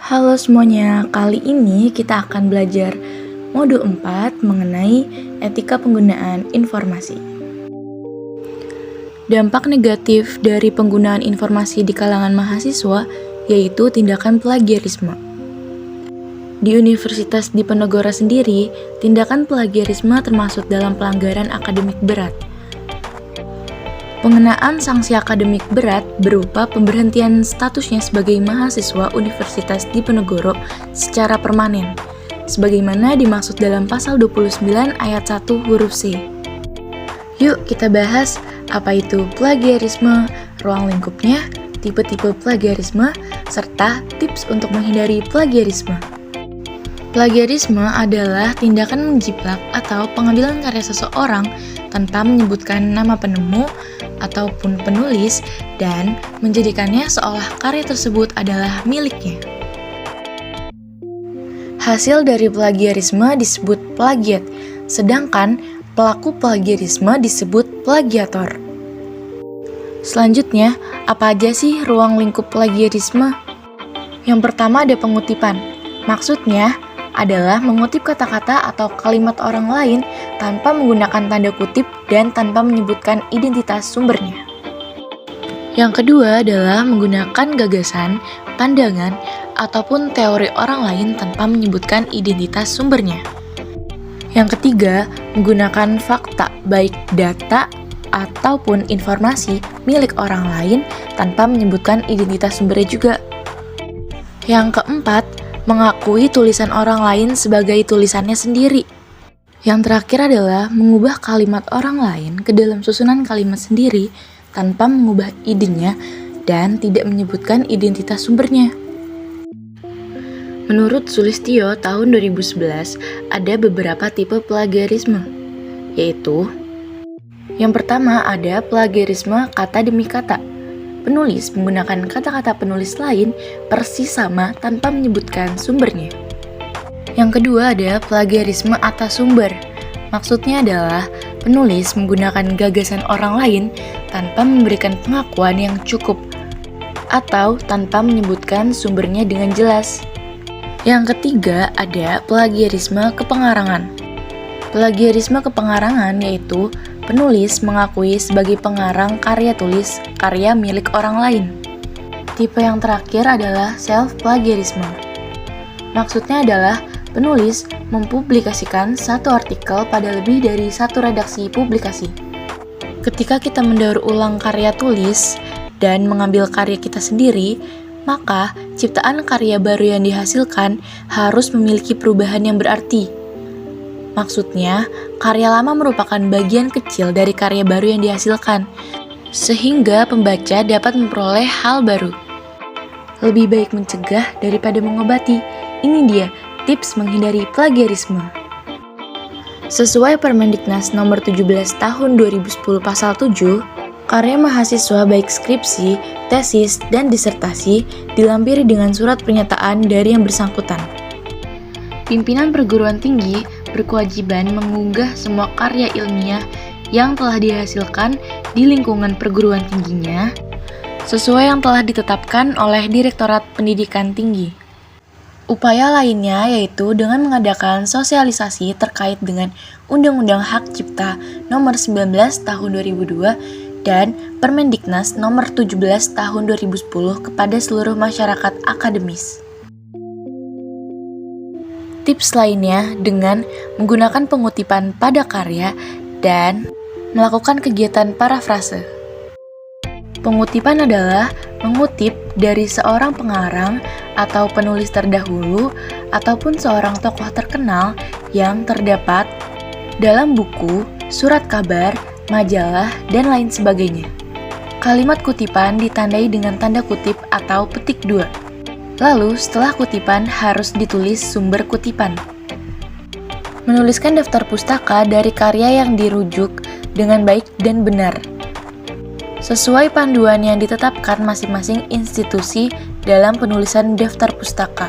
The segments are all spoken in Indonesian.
Halo semuanya, kali ini kita akan belajar modul 4 mengenai etika penggunaan informasi. Dampak negatif dari penggunaan informasi di kalangan mahasiswa yaitu tindakan plagiarisme. Di Universitas Diponegoro sendiri, tindakan plagiarisme termasuk dalam pelanggaran akademik berat. Pengenaan sanksi akademik berat berupa pemberhentian statusnya sebagai mahasiswa Universitas Diponegoro secara permanen, sebagaimana dimaksud dalam pasal 29 ayat 1 huruf C. Yuk kita bahas apa itu plagiarisme, ruang lingkupnya, tipe-tipe plagiarisme, serta tips untuk menghindari plagiarisme. Plagiarisme adalah tindakan menjiplak atau pengambilan karya seseorang tanpa menyebutkan nama penemu ataupun penulis dan menjadikannya seolah karya tersebut adalah miliknya. Hasil dari plagiarisme disebut plagiat, sedangkan pelaku plagiarisme disebut plagiator. Selanjutnya, apa aja sih ruang lingkup plagiarisme? Yang pertama ada pengutipan. Maksudnya adalah mengutip kata-kata atau kalimat orang lain tanpa menggunakan tanda kutip dan tanpa menyebutkan identitas sumbernya. Yang kedua adalah menggunakan gagasan, pandangan, ataupun teori orang lain tanpa menyebutkan identitas sumbernya. Yang ketiga, menggunakan fakta, baik data ataupun informasi milik orang lain tanpa menyebutkan identitas sumbernya juga. Yang keempat, mengakui tulisan orang lain sebagai tulisannya sendiri. Yang terakhir adalah mengubah kalimat orang lain ke dalam susunan kalimat sendiri tanpa mengubah idenya dan tidak menyebutkan identitas sumbernya. Menurut Sulistyo tahun 2011, ada beberapa tipe plagiarisme, yaitu yang pertama ada plagiarisme kata demi kata. Penulis menggunakan kata-kata penulis lain persis sama tanpa menyebutkan sumbernya. Yang kedua ada plagiarisme atas sumber. Maksudnya adalah penulis menggunakan gagasan orang lain tanpa memberikan pengakuan yang cukup atau tanpa menyebutkan sumbernya dengan jelas. Yang ketiga ada plagiarisme kepengarangan. Plagiarisme kepengarangan yaitu penulis mengakui sebagai pengarang karya tulis karya milik orang lain. Tipe yang terakhir adalah self-plagiarisme. Maksudnya adalah penulis mempublikasikan satu artikel pada lebih dari satu redaksi publikasi. Ketika kita mendaur ulang karya tulis dan mengambil karya kita sendiri, maka ciptaan karya baru yang dihasilkan harus memiliki perubahan yang berarti. Maksudnya, karya lama merupakan bagian kecil dari karya baru yang dihasilkan, sehingga pembaca dapat memperoleh hal baru. Lebih baik mencegah daripada mengobati. Ini dia tips menghindari plagiarisme. Sesuai Permendiknas nomor 17 tahun 2010 pasal 7, karya mahasiswa baik skripsi, tesis, dan disertasi dilampiri dengan surat pernyataan dari yang bersangkutan. Pimpinan perguruan tinggi berkewajiban mengunggah semua karya ilmiah yang telah dihasilkan di lingkungan perguruan tingginya sesuai yang telah ditetapkan oleh Direktorat Pendidikan Tinggi. Upaya lainnya yaitu dengan mengadakan sosialisasi terkait dengan Undang-Undang Hak Cipta Nomor 19 Tahun 2002 dan Permendiknas Nomor 17 Tahun 2010 kepada seluruh masyarakat akademis. Tips lainnya dengan menggunakan pengutipan pada karya dan melakukan kegiatan parafrase. Pengutipan adalah mengutip dari seorang pengarang atau penulis terdahulu ataupun seorang tokoh terkenal yang terdapat dalam buku, surat kabar, majalah, dan lain sebagainya. Kalimat kutipan ditandai dengan tanda kutip atau petik 2. Lalu, setelah kutipan harus ditulis sumber kutipan. Menuliskan daftar pustaka dari karya yang dirujuk dengan baik dan benar, sesuai panduan yang ditetapkan masing-masing institusi dalam penulisan daftar pustaka.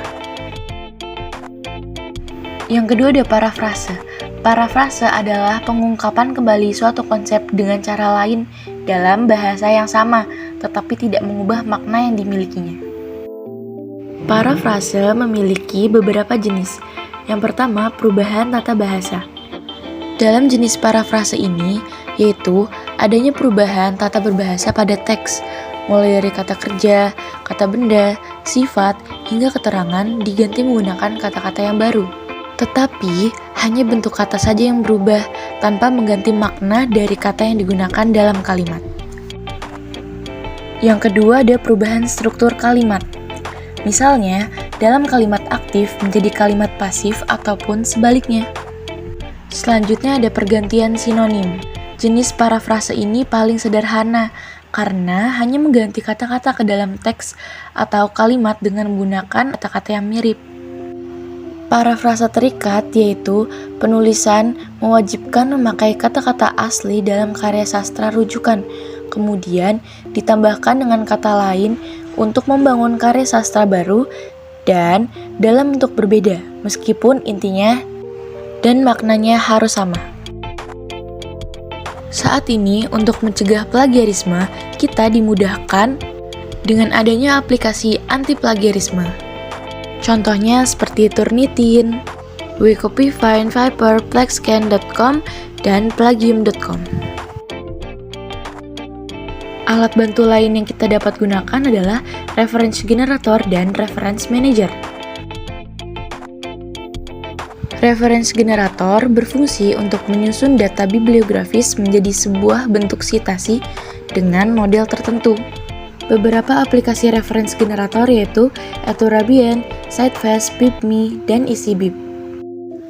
Yang kedua ada parafrase. Parafrase adalah pengungkapan kembali suatu konsep dengan cara lain dalam bahasa yang sama, tetapi tidak mengubah makna yang dimilikinya. Parafrase memiliki beberapa jenis. Yang pertama, perubahan tata bahasa. Dalam jenis parafrase ini, yaitu adanya perubahan tata berbahasa pada teks, mulai dari kata kerja, kata benda, sifat, hingga keterangan diganti menggunakan kata-kata yang baru. Tetapi, hanya bentuk kata saja yang berubah, tanpa mengganti makna dari kata yang digunakan dalam kalimat. Yang kedua, ada perubahan struktur kalimat. Misalnya, dalam kalimat aktif menjadi kalimat pasif ataupun sebaliknya. Selanjutnya ada pergantian sinonim. Jenis parafrase ini paling sederhana karena hanya mengganti kata-kata ke dalam teks atau kalimat dengan menggunakan kata-kata yang mirip. Parafrase terikat yaitu penulisan mewajibkan memakai kata-kata asli dalam karya sastra rujukan, kemudian ditambahkan dengan kata lain untuk membangun karya sastra baru dan dalam bentuk berbeda, meskipun intinya dan maknanya harus sama. Saat ini, untuk mencegah plagiarisme, kita dimudahkan dengan adanya aplikasi anti-plagiarisme. Contohnya seperti Turnitin, Wikopy, Viper, Plexscan.com, dan Plagium.com. Alat bantu lain yang kita dapat gunakan adalah Reference Generator dan Reference Manager. Reference Generator berfungsi untuk menyusun data bibliografis menjadi sebuah bentuk sitasi dengan model tertentu. Beberapa aplikasi reference generator yaitu Eturabian, Citefast, BibMe, dan EasyBib.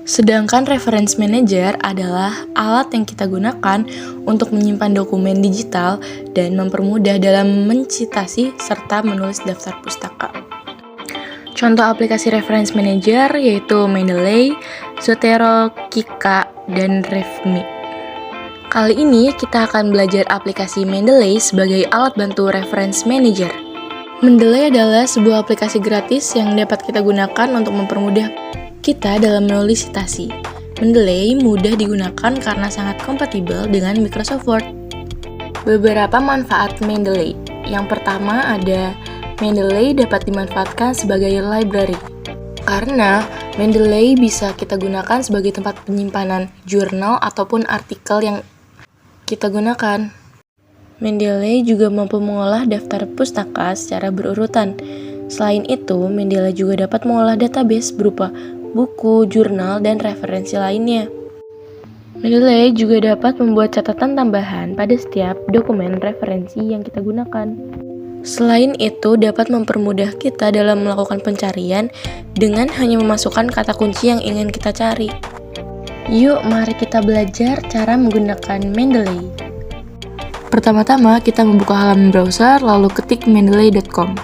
Sedangkan Reference Manager adalah alat yang kita gunakan untuk menyimpan dokumen digital dan mempermudah dalam mencitasi serta menulis daftar pustaka. Contoh aplikasi Reference Manager yaitu Mendeley, Zotero, Kika, dan RefMe. Kali ini kita akan belajar aplikasi Mendeley sebagai alat bantu Reference Manager. Mendeley adalah sebuah aplikasi gratis yang dapat kita gunakan untuk mempermudah kita dalam menulis citasi. Mendeley mudah digunakan karena sangat kompatibel dengan Microsoft Word. Beberapa manfaat Mendeley. Yang pertama ada Mendeley dapat dimanfaatkan sebagai library. Karena Mendeley bisa kita gunakan sebagai tempat penyimpanan jurnal ataupun artikel yang kita gunakan. Mendeley juga mampu mengolah daftar pustaka secara berurutan. Selain itu, Mendeley juga dapat mengolah database berupa buku, jurnal, dan referensi lainnya. Mendeley juga dapat membuat catatan tambahan pada setiap dokumen referensi yang kita gunakan. Selain itu, dapat mempermudah kita dalam melakukan pencarian dengan hanya memasukkan kata kunci yang ingin kita cari. Yuk, mari kita belajar cara menggunakan Mendeley. Pertama-tama, kita membuka halaman browser, lalu ketik mendeley.com.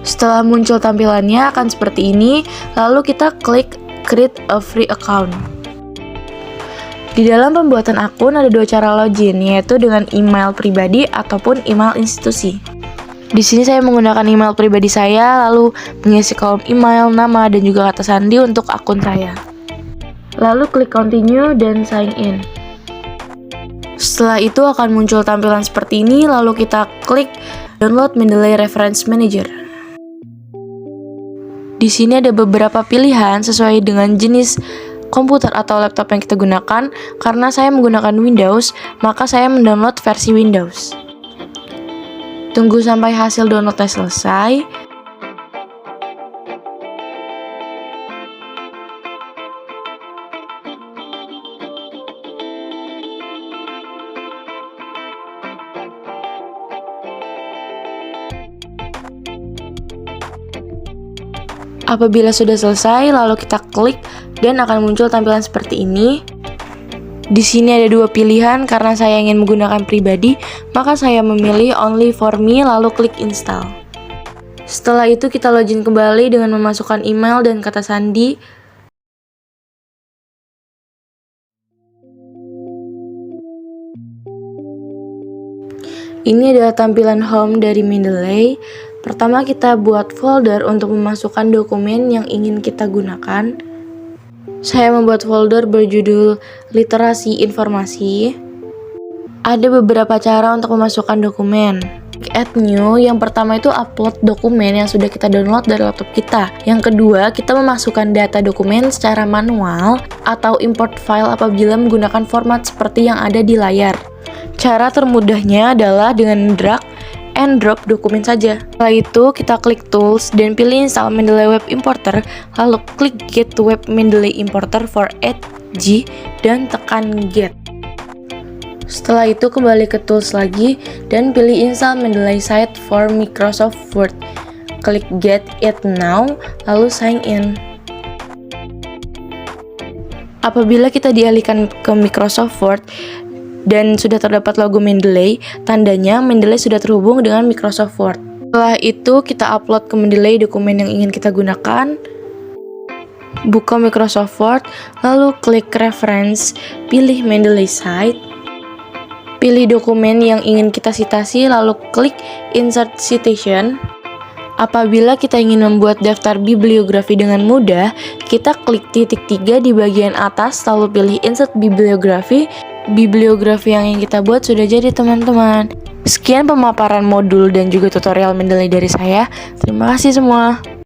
Setelah muncul tampilannya akan seperti ini, lalu kita klik Create a Free Account. Di dalam pembuatan akun ada dua cara login, yaitu dengan email pribadi ataupun email institusi. Di sini saya menggunakan email pribadi saya, lalu mengisi kolom email, nama, dan juga kata sandi untuk akun saya. Lalu klik Continue dan Sign In. Setelah itu akan muncul tampilan seperti ini, lalu kita klik Download Mendeley Reference Manager. Di sini ada beberapa pilihan sesuai dengan jenis komputer atau laptop yang kita gunakan. Karena saya menggunakan Windows, maka saya mendownload versi Windows. Tunggu sampai hasil downloadnya selesai. Apabila sudah selesai, lalu kita klik dan akan muncul tampilan seperti ini. Di sini ada dua pilihan, karena saya ingin menggunakan pribadi, maka saya memilih Only for Me lalu klik Install. Setelah itu kita login kembali dengan memasukkan email dan kata sandi. Ini adalah tampilan home dari Mendeley. Pertama kita buat folder untuk memasukkan dokumen yang ingin kita gunakan. Saya membuat folder berjudul Literasi Informasi. Ada beberapa cara untuk memasukkan dokumen. Add new, yang pertama itu upload dokumen yang sudah kita download dari laptop kita. Yang kedua, kita memasukkan data dokumen secara manual atau import file apabila menggunakan format seperti yang ada di layar. Cara termudahnya adalah dengan drag and drop dokumen saja. Setelah itu, kita klik tools dan pilih install Mendeley Web Importer, lalu klik get web Mendeley Importer for Edge dan tekan get. Setelah itu kembali ke tools lagi dan pilih install Mendeley site for Microsoft Word. Klik get it now, lalu sign in. Apabila kita dialihkan ke Microsoft Word dan sudah terdapat logo Mendeley, tandanya Mendeley sudah terhubung dengan Microsoft Word. Setelah itu kita upload ke Mendeley dokumen yang ingin kita gunakan. Buka Microsoft Word, lalu klik reference, pilih Mendeley site. Pilih dokumen yang ingin kita citasi, lalu klik Insert Citation. Apabila kita ingin membuat daftar bibliografi dengan mudah, kita klik titik 3 di bagian atas, lalu pilih Insert Bibliografi. Bibliografi yang ingin kita buat sudah jadi, teman-teman. Sekian pemaparan modul dan juga tutorial Mendeley dari saya. Terima kasih semua.